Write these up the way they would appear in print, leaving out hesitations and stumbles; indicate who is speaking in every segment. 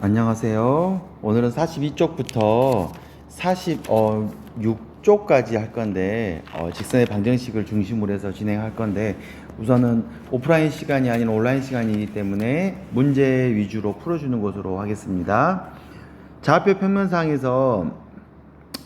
Speaker 1: 안녕하세요. 오늘은 42쪽부터 46쪽까지 할 건데, 직선의 방정식을 중심으로 해서 진행할 건데, 우선은 오프라인 시간이 아닌 온라인 시간이기 때문에 문제 위주로 풀어주는 것으로 하겠습니다. 좌표 평면상에서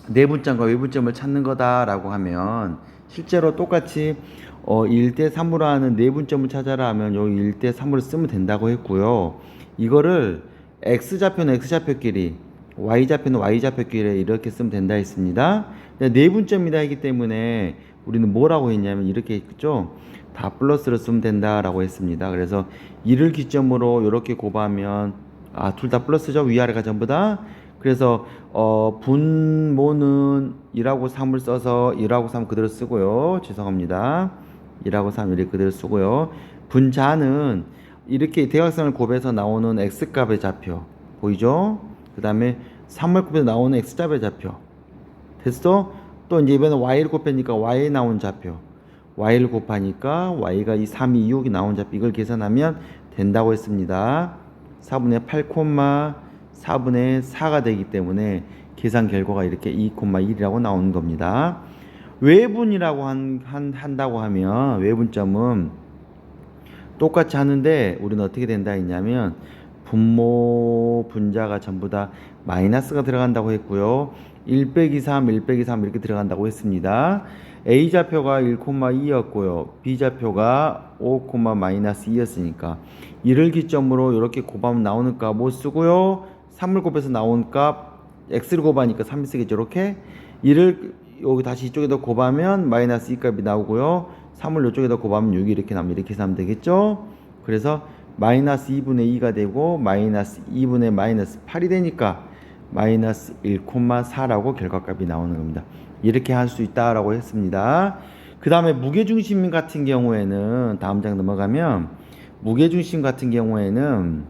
Speaker 1: 내분점과 외분점을 찾는 거다라고 하면, 실제로 똑같이 1대 3으로 하는 내분점을 찾아라 하면 여기 1대 3으로 쓰면 된다고 했고요. 이거를 x좌표는 x좌표끼리, y좌표는 y좌표끼리 이렇게 쓰면 된다 했습니다. 내분점이다 했기 때문에 우리는 뭐라고 했냐면 이렇게 했죠. 다 플러스로 쓰면 된다라고 했습니다. 그래서 2를 기점으로 이렇게 곱하면 둘 다 플러스죠. 위아래가 전부 다. 그래서 분모는 1하고 3을 써서 1하고 3 그대로 쓰고요. 죄송합니다. 1하고 3 이렇게 그대로 쓰고요. 분자는 이렇게 대각선을 곱해서 나오는 x값의 좌표 보이죠? 그 다음에 3을 곱해서 나오는 x값의 좌표 됐어? 또 이제 이번에 y를 곱하니까 y 나온 좌표 y를 곱하니까 y가 이 3, 2, 6이 나온 좌표 이걸 계산하면 된다고 했습니다. 4분의 8, 4분의 4가 되기 때문에 계산 결과가 이렇게 2,1이라고 나오는 겁니다. 외분이라고 한다고 하면 외분점은 똑같이 하는데 우리는 어떻게 된다 했냐면 분모 분자가 전부 다 마이너스가 들어간다고 했고요. 1 빼기 3, 1 빼기 3 이렇게 들어간다고 했습니다. A좌표가 1,2였고요. B좌표가 5, 마이너스 2였으니까 이를 기점으로 이렇게 곱하면 나오는 값 못 쓰고요. 3을 곱해서 나온 값 X를 곱하니까 3이 쓰겠죠. 이렇게 이를 여기 다시 이쪽에다 곱하면 마이너스 2 값이 나오고요. 3을 이쪽에다 곱하면 6이 이렇게 나오면 이렇게 하면 되겠죠. 그래서 마이너스 2분의 2가 되고 마이너스 2분의 마이너스 8이 되니까 마이너스 1,4라고 결과값이 나오는 겁니다. 이렇게 할 수 있다라고 했습니다. 그 다음에 무게중심 같은 경우에는 다음 장 넘어가면 무게중심 같은 경우에는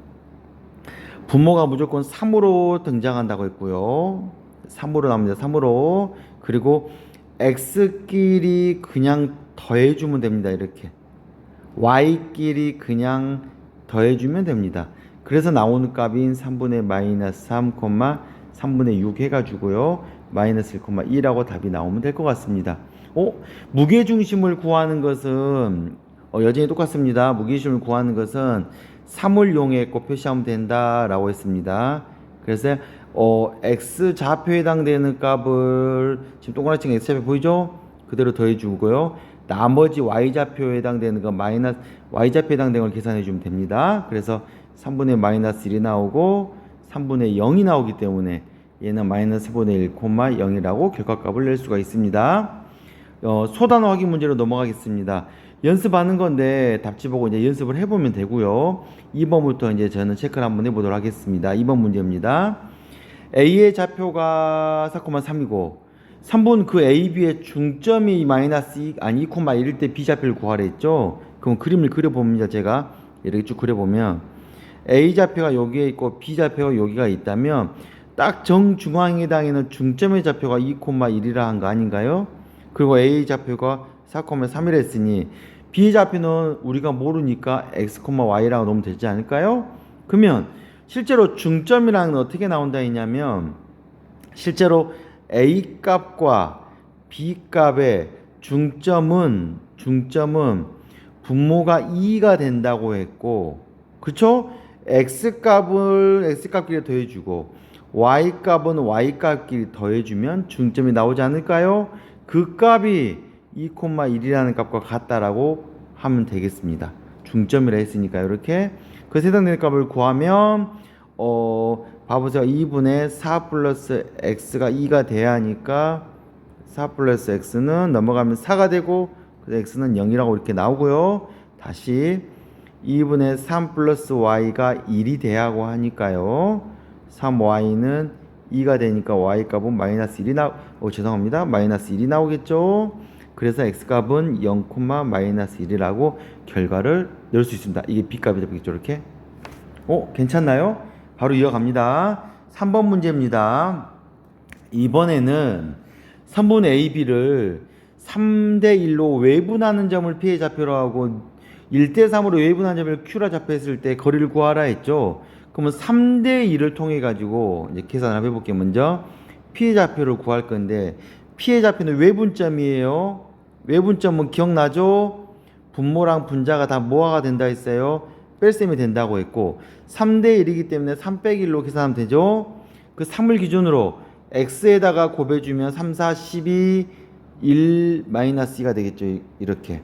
Speaker 1: 분모가 무조건 3으로 등장한다고 했고요. 3으로 나옵니다. 3으로. 그리고 x끼리 그냥 더해주면 됩니다. 이렇게 y끼리 그냥 더해주면 됩니다. 그래서 나오는 값인 3분의 마이너스 3, 3분의 6 해가지고요. 마이너스 1,2라고 답이 나오면 될 것 같습니다. 무게중심을 구하는 것은 여전히 똑같습니다. 무게중심을 구하는 것은 3을 이용했고 표시하면 된다라고 했습니다. 그래서 x 좌표에 해당되는 값을 지금 동그랗게 x 좌표 보이죠? 그대로 더해주고요. 나머지 y좌표에 해당되는 거 마이너스 y좌표에 해당되는 걸 계산해 주면 됩니다. 그래서 3분의 마이너스 1이 나오고 3분의 0이 나오기 때문에 얘는 마이너스 4분의 1,0이라고 결과값을 낼 수가 있습니다. 소단어 확인 문제로 넘어가겠습니다. 연습하는 건데 답지 보고 이제 연습을 해보면 되고요. 2번부터 이제 저는 체크를 한번 해보도록 하겠습니다. 2번 문제입니다. A의 좌표가 4,3이고 3번 그 A, B의 중점이 마이너스 2,1일 때 B 좌표를 구하라 했죠. 그럼 그림을 그려봅니다. 제가 이렇게 쭉 그려보면 A 좌표가 여기에 있고 B 좌표가 여기가 있다면 딱 정중앙에 해당하는 중점의 좌표가 2,1이라 한 거 아닌가요? 그리고 A 좌표가 4,3이라 했으니 B 좌표는 우리가 모르니까 X, Y라고 놓으면 되지 않을까요? 그러면 실제로 중점이라는 건 어떻게 나온다 했냐면 실제로 A 값과 B 값의 중점은 분모가 2가 된다고 했고 그쵸? X 값끼리 더해주고 Y 값은 Y 값끼리 더해주면 중점이 나오지 않을까요? 그 값이 2,1이라는 값과 같다라고 하면 되겠습니다. 중점이라 했으니까 이렇게 그 해당되는 값을 구하면 봐보세요. 2분의 4 플러스 x가 2가 돼야 하니까 4 플러스 x는 넘어가면 4가 되고 x는 0이라고 이렇게 나오고요. 다시 2분의 3 플러스 y가 1이 돼야 하고 하니까요. 3y는 2가 되니까 y 값은 마이너스 1이 죄송합니다. 마이너스 1이 나오겠죠. 그래서 x값은 0, 마이너스 1이라고 결과를 넣을 수 있습니다. 이게 b값이 되겠죠. 이렇게. 괜찮나요? 바로 이어갑니다. 3번 문제입니다. 이번에는 3번 AB를 3대1로 외분하는 점을 P의 좌표로 하고 1대3으로 외분하는 점을 Q라 좌표했을 때 거리를 구하라 했죠. 그러면 3대 2를 통해 가지고 이제 계산을 한번 해볼게요. 먼저 피해 좌표를 구할 건데 피해 좌표는 외분점이에요. 외분점은 기억나죠? 분모랑 분자가 다 모아가 된다 했어요. 뺄셈이 된다고 했고 3대 1이기 때문에 3 빼기 1로 계산하면 되죠. 그 3을 기준으로 x에다가 곱해주면 3, 4, 12, 1 마이너스 2가 되겠죠. 이렇게.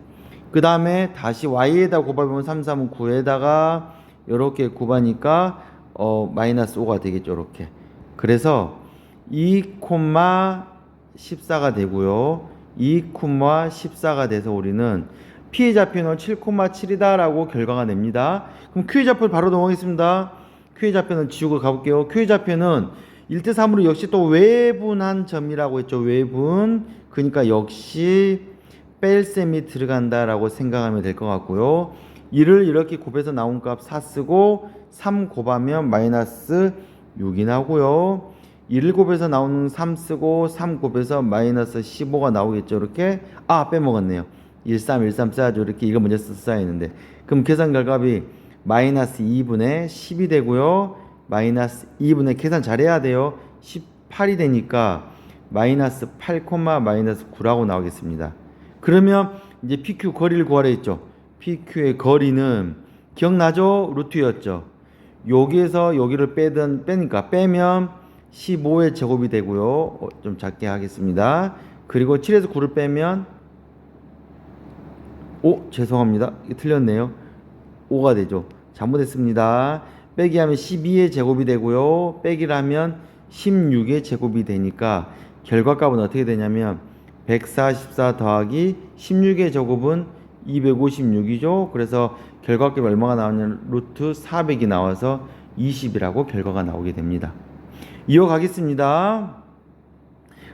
Speaker 1: 그 다음에 다시 y에다 곱해보면 3, 3은 9에다가 이렇게 곱하니까 마이너스 5가 되겠죠. 이렇게. 그래서 2,14가 되고요. 2,14가 돼서 우리는 P의 좌표는 7,7이다 라고 결과가 냅니다. 그럼 Q의 좌표를 바로 넘어가겠습니다. Q의 좌표는 지우고 가볼게요. Q의 좌표는 1대 3으로 역시 또 외분한 점이라고 했죠. 외분. 그러니까 역시 뺄셈이 들어간다 라고 생각하면 될 것 같고요. 1을 이렇게 곱해서 나온 값 4 쓰고 3 곱하면 마이너스 6이 나오고요. 1을 곱해서 나오는 3 쓰고 3 곱해서 마이너스 15가 나오겠죠. 이렇게 빼먹었네요. 13 써야죠. 이렇게 이거 먼저 써야 했는데 그럼 계산 결과비 마이너스 2분의 10이 되고요. 마이너스 2분의 계산 잘해야 돼요. 18이 되니까 마이너스 8, 마이너스 9라고 나오겠습니다. 그러면 이제 PQ 거리를 구하라 했죠. PQ의 거리는 기억나죠? 루트였죠. 여기에서 여기를 빼니까 빼면 15의 제곱이 되고요. 좀 작게 하겠습니다. 그리고 7에서 9를 빼면 죄송합니다. 틀렸네요. 5가 되죠. 잘못했습니다. 빼기 하면 12의 제곱이 되고요. 빼기를 하면 16의 제곱이 되니까 결과값은 어떻게 되냐면 144 더하기 16의 제곱은 256이죠. 그래서 결과값이 얼마가 나오냐면 루트 400이 나와서 20이라고 결과가 나오게 됩니다. 이어가겠습니다.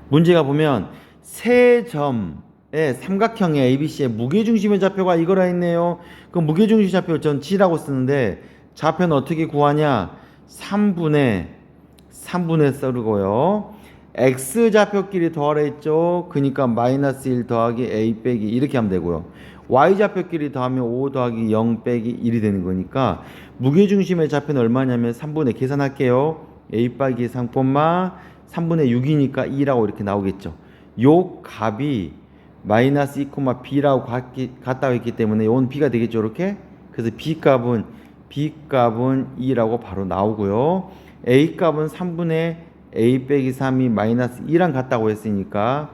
Speaker 1: 문제가 보면 세 점의 삼각형의 ABC의 무게중심의 좌표가 이거라 했네요. 그 무게중심 좌표 전 G라고 쓰는데 좌표는 어떻게 구하냐? 3분의 쓰고요. X 좌표끼리 더하라 했죠. 그러니까 마이너스 1 더하기 A 빼기 이렇게 하면 되고요. Y 좌표끼리 더하면 5 더하기 0 빼기 1이 되는 거니까 무게중심의 좌표는 얼마냐면 3분의 계산할게요. A 빼기 3, 3분의 6이니까 2라고 이렇게 나오겠죠. 요 값이 마이너스 2, B라고 같다고 했기 때문에 요건 B가 되겠죠. 이렇게. 그래서 B값은 2라고 바로 나오고요. A값은 3분의 A 빼기 3이 마이너스 2랑 같다고 했으니까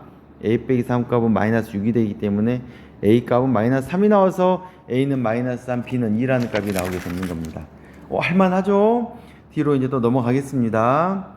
Speaker 1: A 빼기 3 값은 마이너스 6이 되기 때문에 A 값은 마이너스 3이 나와서 A는 마이너스 3, B는 2라는 값이 나오게 되는 겁니다. 할만하죠? 뒤로 이제 또 넘어가겠습니다.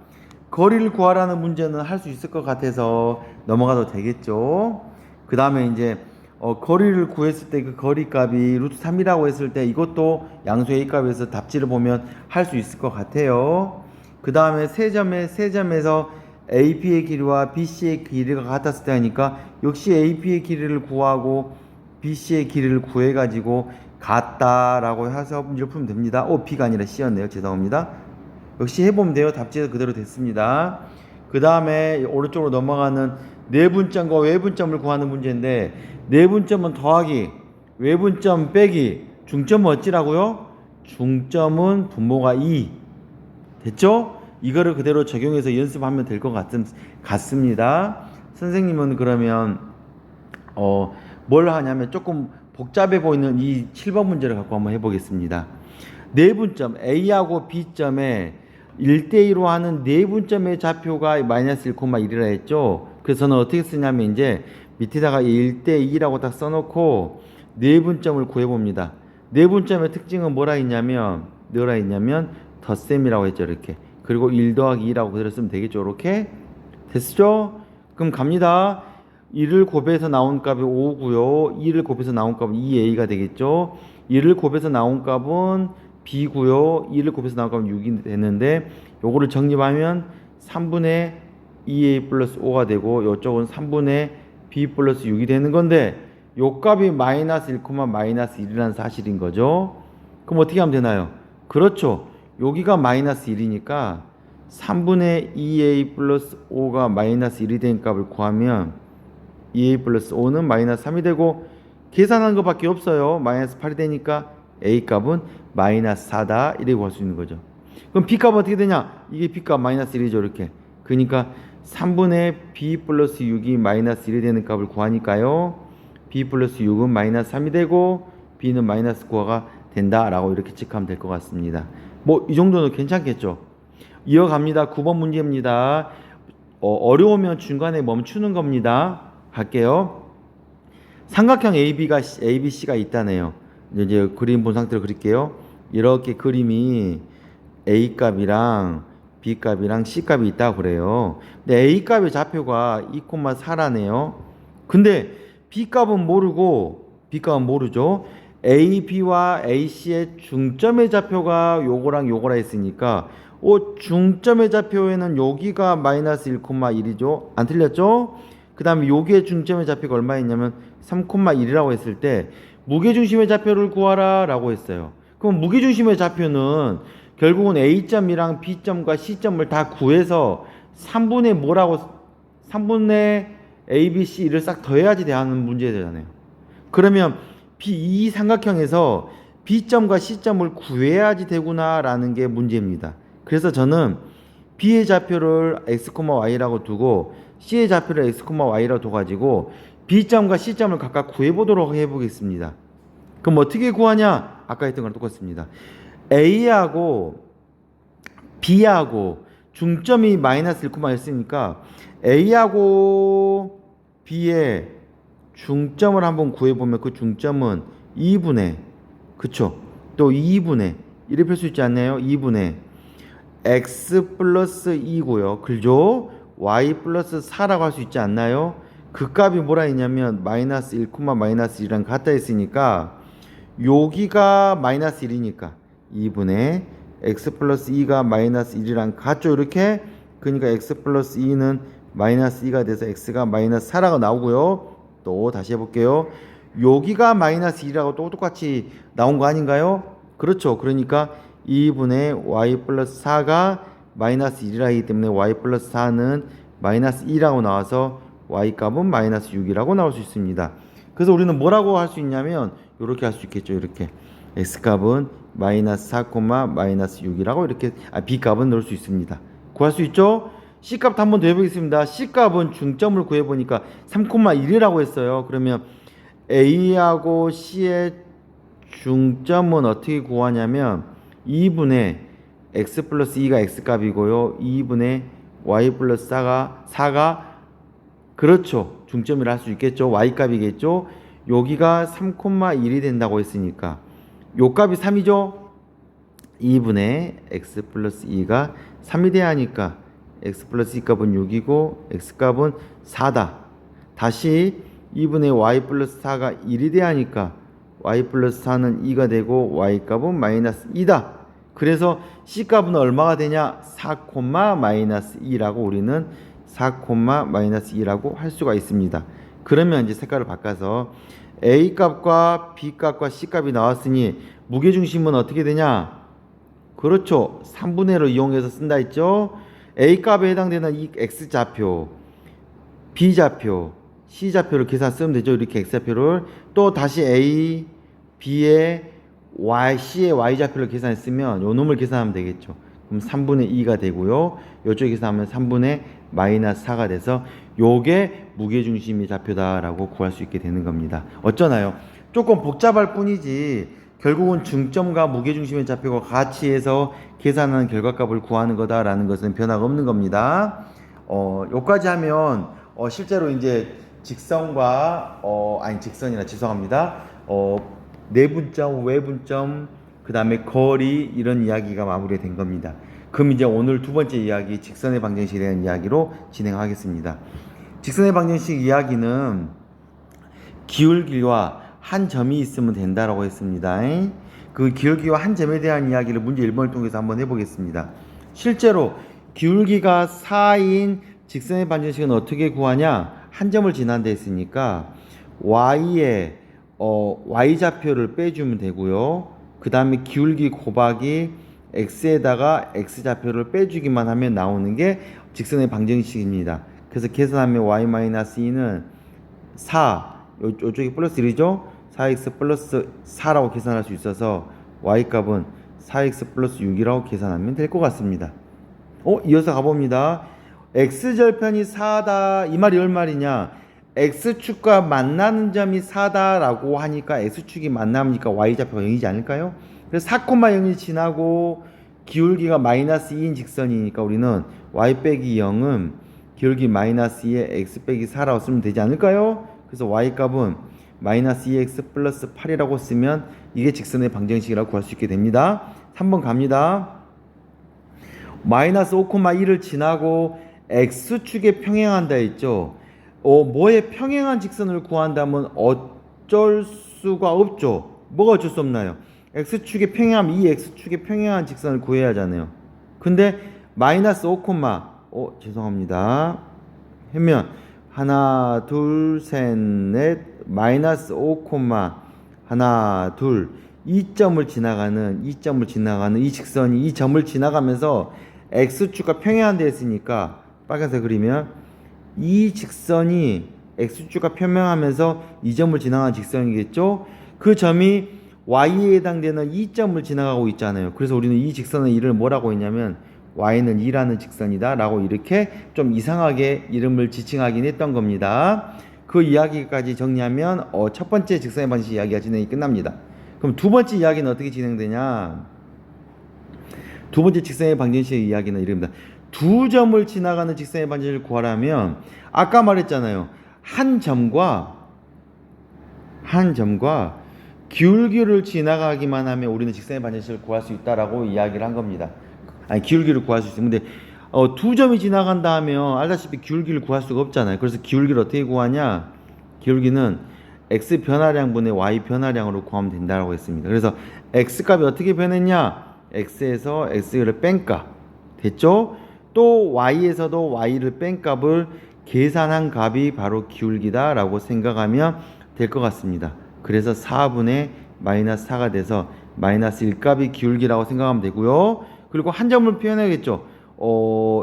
Speaker 1: 거리를 구하라는 문제는 할 수 있을 것 같아서 넘어가도 되겠죠. 그 다음에 이제 거리를 구했을 때 그 거리 값이 루트 3이라고 했을 때 이것도 양수 A 값에서 답지를 보면 할 수 있을 것 같아요. 그 다음에 세 점에서 AP의 길이와 BC의 길이가 같았을 때 하니까 역시 AP의 길이를 구하고 BC의 길이를 구해가지고 같다라고 해서 문제를 풀면 됩니다. B가 아니라 C였네요. 죄송합니다. 역시 해보면 돼요. 답지에서 그대로 됐습니다. 그 다음에 오른쪽으로 넘어가는 내분점과 외분점을 구하는 문제인데 내분점은 더하기, 외분점 빼기, 중점은 어찌라고요? 중점은 분모가 2. 됐죠? 이거를 그대로 적용해서 연습하면 될 것 같습니다. 선생님은 그러면 뭘 하냐면 조금 복잡해 보이는 이 7번 문제를 갖고 한번 해보겠습니다. 내분점 A하고 B점에 1대2로 하는 내분점의 좌표가 마이너스 1,1이라 했죠. 그래서 저는 어떻게 쓰냐면 이제 밑에다가 1대2라고 딱 써놓고 내분점을 구해봅니다. 내분점의 특징은 뭐라 했냐면 덧셈이라고 했죠. 이렇게. 그리고 1 더하기 2라고 그대로 쓰면 되겠죠. 이렇게. 됐죠? 그럼 갑니다. 1을 곱해서 나온 값이 5고요. 2를 곱해서 나온 값은 2a가 되겠죠. 1을 곱해서 나온 값은 b고요. 2를 곱해서 나온 값은 6이 되는데 요거를 정립하면 3분의 2a 플러스 5가 되고 요쪽은 3분의 b 플러스 6이 되는 건데 요 값이 마이너스 1, 마이너스 1이라는 사실인 거죠. 그럼 어떻게 하면 되나요? 그렇죠. 여기가 마이너스 1이니까 3분의 2a 플러스 5가 마이너스 1이 된 값을 구하면 2a 플러스 5는 마이너스 3이 되고 계산한 것밖에 없어요. 마이너스 8이 되니까 a 값은 마이너스 4다 이렇게 구할 수 있는 거죠. 그럼 B값은 어떻게 되냐? 이게 B값 마이너스 1이죠. 이렇게. 그러니까 3분의 B 플러스 6이 마이너스 1이 되는 값을 구하니까요. B 플러스 6은 마이너스 3이 되고 B는 마이너스 9가 된다라고 이렇게 체크하면 될 것 같습니다. 뭐 이 정도는 괜찮겠죠. 이어갑니다. 9번 문제입니다. 어려우면 중간에 멈추는 겁니다. 갈게요. 삼각형 ABC가 있다네요. 이제 그림 본 상태로 그릴게요. 이렇게 그림이 A 값이랑 B 값이랑 C 값이 있다고 그래요. 근데 A 값의 좌표가 2,4라네요. 근데 B 값은 모르죠. AB와 AC의 중점의 좌표가 요거랑 요거라 했으니까 중점의 좌표에는 여기가 마이너스 1,1이죠. 안 틀렸죠? 그 다음에 여기에 중점의 좌표가 얼마였냐면 3,1이라고 했을 때 무게중심의 좌표를 구하라 라고 했어요. 그럼 무게중심의 좌표는 결국은 A점이랑 B점과 C점을 다 구해서 3분의 A, B, C를 싹 더해야지 대하는 문제잖아요. 그러면 이 삼각형에서 B점과 C점을 구해야지 되구나 라는 게 문제입니다. 그래서 저는 B의 좌표를 X, Y라고 두고 C의 좌표를 X, Y라고 둬가지고 B점과 C점을 각각 구해보도록 해보겠습니다. 그럼 어떻게 구하냐? 아까 했던 거랑 똑같습니다. A하고 B하고 중점이 마이너스 1,1이니까 A하고 B의 중점을 한번 구해보면 그 중점은 2분의 그쵸? 또 2분의 이렇게 펼 수 있지 않나요? 2분의 X 플러스 2고요. 그죠? Y 플러스 4라고 할 수 있지 않나요? 그 값이 뭐라 했냐면 마이너스 1, 마이너스 1이랑 같다 했으니까 여기가 마이너스 1이니까 2분의 X 플러스 2가 마이너스 1이랑 같죠? 이렇게. 그러니까 X 플러스 2는 마이너스 2가 돼서 X가 마이너스 4라고 나오고요. 또 다시 해볼게요. 여기가 마이너스 1이라고 또 똑같이 나온 거 아닌가요? 그렇죠. 그러니까 2분의 Y 플러스 4가 마이너스 1이라 하기 때문에 Y 플러스 4는 마이너스 2라고 나와서 Y 값은 마이너스 6이라고 나올 수 있습니다. 그래서 우리는 뭐라고 할 수 있냐면 이렇게 할 수 있겠죠. 이렇게 X 값은 마이너스 4, 마이너스 6이라고 이렇게 B 값은 넣을 수 있습니다. 구할 수 있죠? C 값도 한번 더 해보겠습니다. C 값은 중점을 구해보니까 3,1이라고 했어요. 그러면 A하고 C의 중점은 어떻게 구하냐면 2분의 X 플러스 2가 X 값이고요. 2분의 Y 플러스 4가 그렇죠. 중점이라 할 수 있겠죠. Y 값이겠죠. 여기가 3,1이 된다고 했으니까 요 값이 3이죠. 2분의 X 플러스 2가 3이 돼야 하니까 X 플러스 2 값은 6이고 X 값은 4다. 다시 2분의 Y 플러스 4가 1이 돼야 하니까 Y 플러스 4는 2가 되고 Y 값은 마이너스 2다. 그래서 C 값은 얼마가 되냐? 4, 마이너스 2라고 우리는 4, 마이너스 2라고 할 수가 있습니다. 그러면 이제 색깔을 바꿔서 A 값과 B 값과 C 값이 나왔으니 무게중심은 어떻게 되냐? 그렇죠. 3분의 1로 이용해서 쓴다 했죠. A 값에 해당되는 이 X 좌표, B 좌표, C 좌표를 계산 쓰면 되죠. 이렇게 X 좌표를 또 다시 A, B의 Y, C의 Y 좌표를 계산했으면 요 놈을 계산하면 되겠죠. 그럼 3분의 2가 되고요. 요쪽에 계산하면 3분의 마이너스 4가 돼서 요게 무게중심의 좌표다라고 구할 수 있게 되는 겁니다. 어쩌나요? 조금 복잡할 뿐이지 결국은 중점과 무게중심의 좌표가 같이 해서 계산하는 결과값을 구하는 거다라는 것은 변화가 없는 겁니다. 요까지 하면 실제로 이제 직선과 직선이나 죄송합니다. 내분점, 외분점, 그 다음에 거리 이런 이야기가 마무리된 겁니다. 그럼 이제 오늘 두 번째 이야기 직선의 방정식에 대한 이야기로 진행하겠습니다. 직선의 방정식 이야기는 기울기와 한 점이 있으면 된다라고 했습니다. 그 기울기와 한 점에 대한 이야기를 문제 1번을 통해서 한번 해보겠습니다. 실제로 기울기가 4인 직선의 방정식은 어떻게 구하냐? 한 점을 지난다 했으니까 y의 y좌표를 빼주면 되고요. 그 다음에 기울기 곱하기 x에다가 x좌표를 빼주기만 하면 나오는 게 직선의 방정식입니다. 그래서 계산하면 y-2는 4, 요쪽이 플러스 1이죠? 4x 플러스 4라고 계산할 수 있어서 y값은 4x 플러스 6이라고 계산하면 될 것 같습니다. 이어서 가봅니다. x절편이 4다. 이 말이 얼마리냐? x축과 만나는 점이 4다라고 하니까 x축이 만나니까 y좌표가 0이지 않을까요? 그래서 4,0이 지나고 기울기가 마이너스 2인 직선이니까 우리는 y 빼기 0은 기울기 마이너스 2에 x 빼기 4라고 쓰면 되지 않을까요? 그래서 y 값은 마이너스 2x 플러스 8이라고 쓰면 이게 직선의 방정식이라고 구할 수 있게 됩니다. 3번 갑니다. 마이너스 5,1을 지나고 x축에 평행한다 했죠. 뭐에 평행한 직선을 구한다면 어쩔 수가 없죠. 뭐가 어쩔 수 없나요? x축에 평행하면 이 x축에 평행한 직선을 구해야 하잖아요. 근데 마이너스 5, 죄송합니다. 하면 하나, 둘, 셋, 넷, 마이너스 5, 하나, 둘, 이 점을 지나가는 이 직선이 이 점을 지나가면서 x축과 평행한 데 있으니까 빨간색 그리면 이 직선이 x축과 평행하면서 이 점을 지나가는 직선이겠죠. 그 점이 y에 해당되는 이 점을 지나가고 있잖아요. 그래서 우리는 이 직선의 이름을 뭐라고 했냐면 y는 2라는 직선이다 라고 이렇게 좀 이상하게 이름을 지칭하긴 했던 겁니다. 그 이야기까지 정리하면 첫 번째 직선의 방정식 이야기가 진행이 끝납니다. 그럼 두 번째 이야기는 어떻게 진행되냐? 두 번째 직선의 방정식 이야기는 이릅니다. 두 점을 지나가는 직선의 방정식을 구하라면 아까 말했잖아요. 한 점과 기울기를 지나가기만 하면 우리는 직선의 방정식을 구할 수 있다라고 이야기를 한 겁니다. 아니 기울기를 구할 수 있습니다. 근데 두 점이 지나간다 하면 알다시피 기울기를 구할 수가 없잖아요. 그래서 기울기를 어떻게 구하냐? 기울기는 x 변화량분의 y 변화량으로 구하면 된다고 했습니다. 그래서 x 값이 어떻게 변했냐? x에서 x를 뺀 값 됐죠? 또 y에서도 y를 뺀 값을 계산한 값이 바로 기울기다 라고 생각하면 될 것 같습니다. 그래서 4분의 마이너스 4가 돼서 마이너스 1값이 기울기라고 생각하면 되고요. 그리고 한 점을 표현해야겠죠.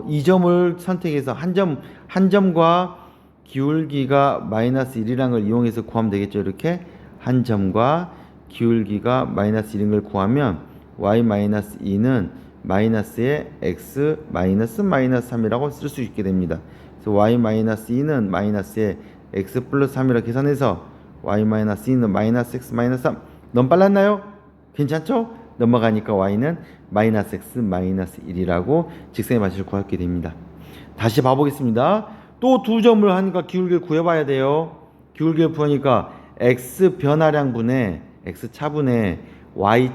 Speaker 1: 이 점을 선택해서 한 점과 기울기가 마이너스 1이라는 걸 이용해서 구하면 되겠죠. 이렇게 한 점과 기울기가 마이너스 1인 걸 구하면 y 마이너스 2는 마이너스의 x 마이너스 3이라고 쓸 수 있게 됩니다. 그래서 y 마이너스 2는 마이너스의 x 플러스 3이라고 계산해서 y 마이너스 2는 마이너스 x 마이너스 3. 너무 빨랐나요? 괜찮죠? 넘어가니까 y는 마이너스 x 마이너스 1이라고 직선의 방정식을 구하게 됩니다. 다시 봐보겠습니다. 또 두 점을 하니까 기울기를 구해봐야 돼요. 기울기를 구하니까 x 변화량분의 x 차분의 y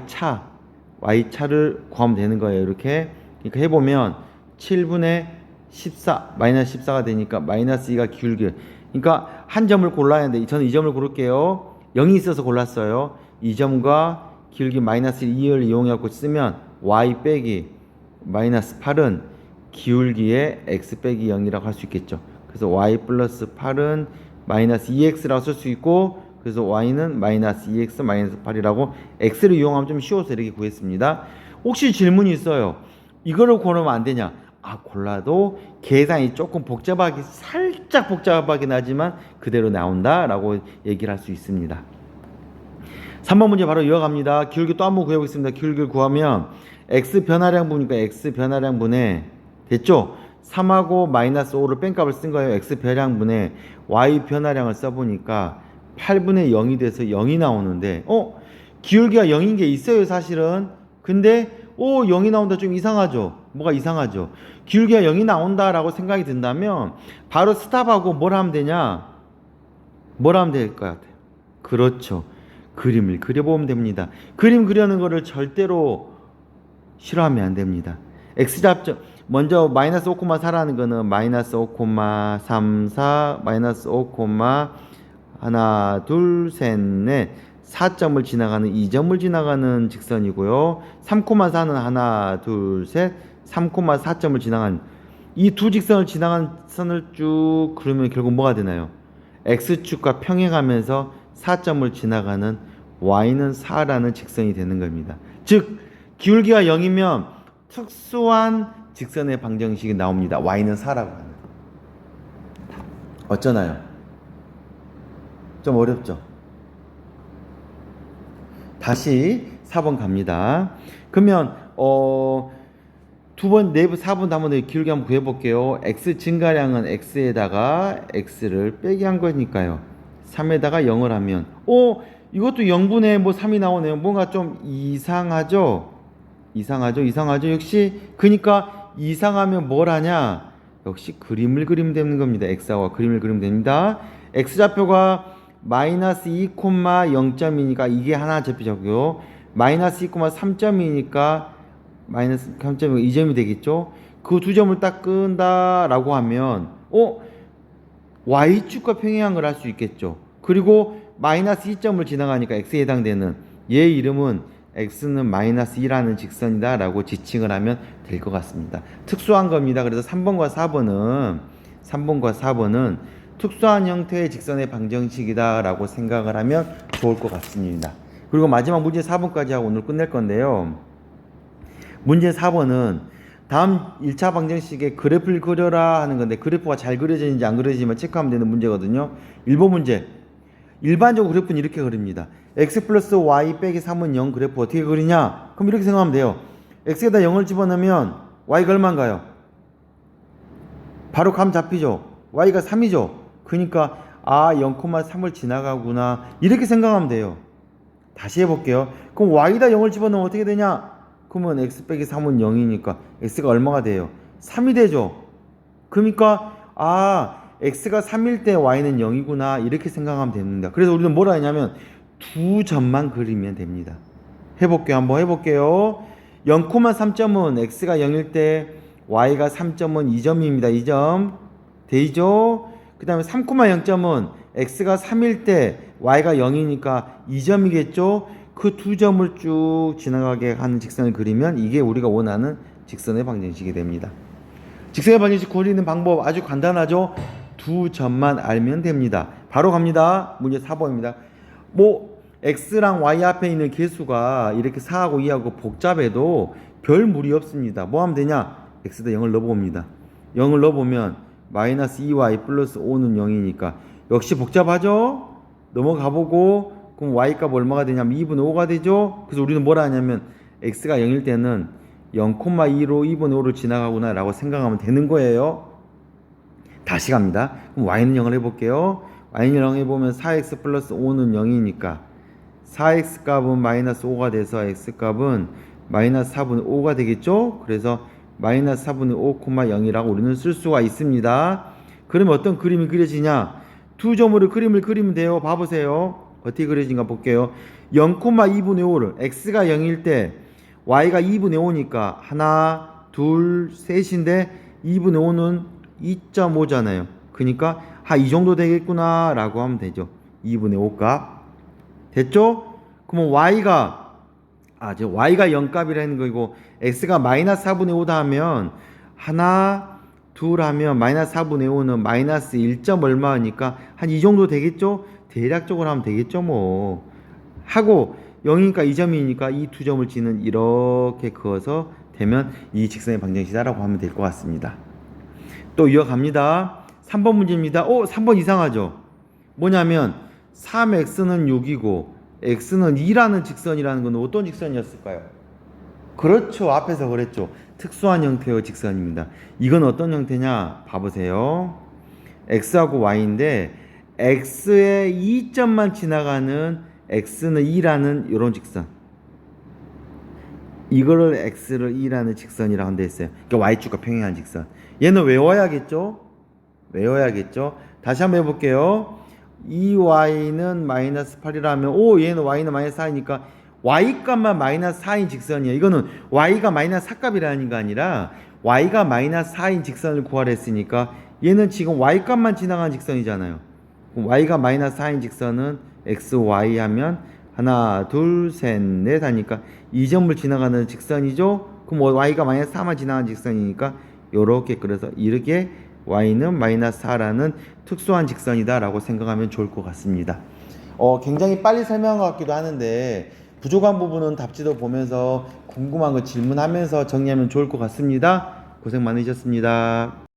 Speaker 1: 차를 구하면 되는 거예요. 이렇게 그러니까 해보면 7분의 14 마이너스 14가 되니까 마이너스 2가 기울기. 그러니까 한 점을 골라야 하는데 저는 이 점을 고를게요. 0이 있어서 골랐어요. 이 점과 기울기 마이너스 2를 이용해서 쓰면 y 빼기 마이너스 8은 기울기의 x 빼기 0이라고 할 수 있겠죠. 그래서 y 플러스 8은 마이너스 2x라고 쓸 수 있고 그래서 y는 마이너스 2x 마이너스 8이라고 x를 이용하면 좀 쉬워서 이렇게 구했습니다. 혹시 질문이 있어요. 이거를 고르면 안 되냐? 골라도 계산이 조금 살짝 복잡하긴 하지만 그대로 나온다라고 얘기를 할 수 있습니다. 3번 문제 바로 이어갑니다. 기울기 또 한번 구해보겠습니다. 기울기를 구하면 x 변화량분이니까 x 변화량분에 됐죠? 3하고 마이너스 5를 뺀 값을 쓴 거예요. x 변화량분에 y 변화량을 써보니까 8분의 0이 돼서 0이 나오는데 기울기가 0인 게 있어요 사실은. 근데 0이 나온다 좀 이상하죠. 뭐가 이상하죠. 기울기가 0이 나온다라고 생각이 든다면 바로 스탑하고 뭘 하면 되냐? 뭘 하면 될 것 같아요? 그렇죠. 그림을 그려보면 됩니다. 그림 그려는 거를 절대로 싫어하면 안 됩니다. x좌표 먼저 마이너스 5,4라는 거는 마이너스 5,34 마이너스 5, 하나 둘 셋 넷 4점을 지나가는 2점을 지나가는 직선이고요. 3,4는 하나 둘 셋 3,4점을 지나간 이 두 직선을 지나간 선을 쭉 그리면 결국 뭐가 되나요? x축과 평행하면서 4점을 지나가는 y는 4라는 직선이 되는 겁니다. 즉 기울기가 0이면 특수한 직선의 방정식이 나옵니다. y는 4라고 하는. 어쩌나요? 좀 어렵죠? 다시 4번 갑니다. 그러면 두 번, 4번 한번 길게 한번 구해볼게요. x 증가량은 x에다가 x를 빼기 한 거니까요. 3에다가 0을 하면 이것도 0분의 뭐 3이 나오네요. 뭔가 좀 이상하죠? 이상하죠? 역시 그러니까 이상하면 뭘 하냐? 역시 그림을 그리면 되는 겁니다. x와 그림을 그리면 됩니다. x좌표가 마이너스 2, 0점이니까 이게 하나 잡히자고요. 마이너스 2, 3점이니까 마이너스 3점이 2점이 되겠죠. 그 두 점을 딱 끈다라고 하면 y축과 평행한 걸 할 수 있겠죠. 그리고 마이너스 2점을 지나가니까 x에 해당되는 얘 이름은 x는 마이너스 2라는 직선이다 라고 지칭을 하면 될 것 같습니다. 특수한 겁니다. 그래서 3번과 4번은 특수한 형태의 직선의 방정식이다 라고 생각을 하면 좋을 것 같습니다. 그리고 마지막 문제 4번까지 하고 오늘 끝낼 건데요. 문제 4번은 다음 1차 방정식의 그래프를 그려라 하는 건데 그래프가 잘 그려지는지 안 그려지면 체크하면 되는 문제거든요. 1번 문제. 일반적으로 그래프는 이렇게 그립니다. x 플러스 y 빼기 3은 0 그래프 어떻게 그리냐? 그럼 이렇게 생각하면 돼요. x에다 0을 집어넣으면 y가 얼마인가요? 바로 감 잡히죠. y가 3이죠. 그러니까 0,3을 지나가구나 이렇게 생각하면 돼요. 다시 해볼게요. 그럼 y에다 0을 집어넣으면 어떻게 되냐? 그러면 x 빼기 3은 0이니까 x가 얼마가 돼요? 3이 되죠. 그러니까 x가 3일 때 y는 0이구나 이렇게 생각하면 됩니다. 그래서 우리는 뭐라 했냐면 두 점만 그리면 됩니다. 한번 해볼게요. 0,3점은 x가 0일 때 y가 3점은 2점입니다. 2점 되죠? 그 다음에 3,0점은 x가 3일 때 y가 0이니까 2점이겠죠? 그 두 점을 쭉 지나가게 하는 직선을 그리면 이게 우리가 원하는 직선의 방정식이 됩니다. 직선의 방정식 그리는 방법 아주 간단하죠? 두 점만 알면 됩니다. 바로 갑니다. 문제 4번입니다. x랑 y 앞에 있는 개수가 이렇게 4하고 2하고 복잡해도 별 무리 없습니다. 뭐 하면 되냐? x에다 0을 넣어봅니다. 0을 넣어보면 마이너스 2y 플러스 5는 0이니까 역시 복잡하죠? 넘어가보고 그럼 y값 얼마가 되냐면 2분의 5가 되죠? 그래서 우리는 뭐라 하냐면 x가 0일 때는 0,2로 2분의 5를 지나가구나 라고 생각하면 되는 거예요. 다시 갑니다. 그럼 y는 0을 해볼게요. y는 0 해보면 4x 플러스 5는 0이니까 4x 값은 마이너스 5가 돼서 x 값은 마이너스 4분의 5가 되겠죠? 그래서 마이너스 4분의 5,0이라고 우리는 쓸 수가 있습니다. 그러면 어떤 그림이 그려지냐? 두 점으로 그림을 그리면 돼요. 봐보세요. 어떻게 그려진가 볼게요. 0,2분의 5를 x가 0일 때 y가 2분의 5니까 하나, 둘, 셋인데 2분의 5는 2.5잖아요. 그러니까 이 정도 되겠구나 라고 하면 되죠. 2분의 5 값 됐죠? 그러면 y가 0값이라는 거이고 x가 마이너스 4분의 5다 하면 하나, 둘 하면 마이너스 4분의 5는 마이너스 1. 얼마니까 한 이 정도 되겠죠? 대략적으로 하면 되겠죠 뭐 하고 0이니까 2점이니까 이 두 점을 지는 이렇게 그어서 되면 이 직선의 방정식이다라고 하면 될 것 같습니다. 또 이어갑니다. 3번 문제입니다. 3번 이상하죠? 뭐냐면 3x는 6이고 x는 2라는 직선이라는 건 어떤 직선이었을까요? 그렇죠. 앞에서 그랬죠. 특수한 형태의 직선입니다. 이건 어떤 형태냐? 봐보세요. x하고 y인데 x의 2점만 지나가는 x는 2라는 이런 직선. 이거를 x를 2라는 직선이라고 한다 했어요. 그러니까 y축과 평행한 직선. 얘는 외워야겠죠? 다시 한번 해볼게요. 2y는 마이너스 8이라면 얘는 y는 마이너스 4이니까 y값만 마이너스 4인 직선이에요. 이거는 y가 마이너스 4값이라는 게 아니라 y가 마이너스 4인 직선을 구하라 했으니까 얘는 지금 y값만 지나가는 직선이잖아요. 그럼 y가 마이너스 4인 직선은 xy 하면 하나, 둘, 셋, 넷 하니까 이 점을 지나가는 직선이죠. 그럼 y가 마이너스 4만 지나가는 직선이니까 요렇게 그래서 이렇게 y는 마이너스 4라는 특수한 직선이다 라고 생각하면 좋을 것 같습니다. 굉장히 빨리 설명한 것 같기도 하는데 부족한 부분은 답지도 보면서 궁금한 거 질문하면서 정리하면 좋을 것 같습니다. 고생 많으셨습니다.